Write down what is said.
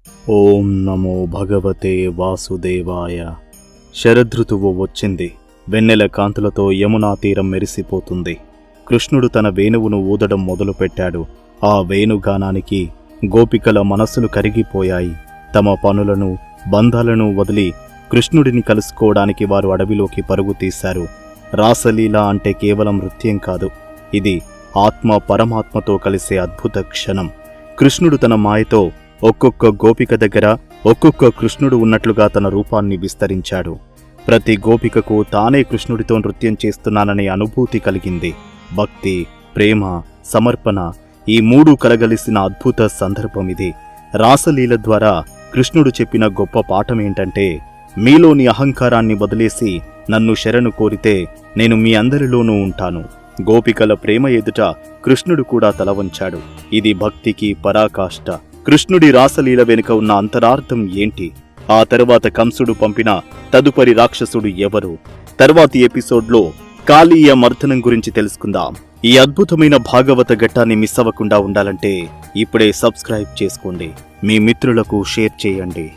ఓం నమో భగవతే వాసుదేవాయ. శరదృతువు వచ్చింది. వెన్నెల కాంతులతో యమునా తీరం మెరిసిపోతుంది. కృష్ణుడు తన వేణువును ఊదడం మొదలుపెట్టాడు. ఆ వేణుగానానికి గోపికల మనస్సులు కరిగిపోయాయి. తమ పనులను బంధాలను వదిలి కృష్ణుడిని కలుసుకోవడానికి వారు అడవిలోకి పరుగు తీశారు. రాసలీల అంటే కేవలం నృత్యం కాదు, ఇది ఆత్మ పరమాత్మతో కలిసే అద్భుత క్షణం. కృష్ణుడు తన మాయతో ఒక్కొక్క గోపిక దగ్గర ఒక్కొక్క కృష్ణుడు ఉన్నట్లుగా తన రూపాన్ని విస్తరించాడు. ప్రతి గోపికకు తానే కృష్ణుడితో నృత్యం చేస్తున్నాననే అనుభూతి కలిగింది. భక్తి, ప్రేమ, సమర్పణ ఈ మూడు కలగలిసిన అద్భుత సందర్భం ఇది. రాసలీల ద్వారా కృష్ణుడు చెప్పిన గొప్ప పాఠమేంటంటే, మీలోని అహంకారాన్ని వదిలేసి నన్ను శరణు కోరితే నేను మీ అందరిలోనూ ఉంటాను. గోపికల ప్రేమ ఎదుట కృష్ణుడు కూడా తల వంచాడు. ఇది భక్తికి పరాకాష్ట. కృష్ణుడి రాసలీల వెనుక ఉన్న అంతరార్థం ఏంటి? ఆ తరువాత కంసుడు పంపిన తదుపరి రాక్షసుడు ఎవరు? తర్వాతి ఎపిసోడ్లో కాళీయ మర్దనం గురించి తెలుసుకుందాం. ఈ అద్భుతమైన భాగవత ఘట్టాన్ని మిస్ అవ్వకుండా ఉండాలంటే ఇప్పుడే సబ్స్క్రైబ్ చేసుకోండి, మీ మిత్రులకు షేర్ చేయండి.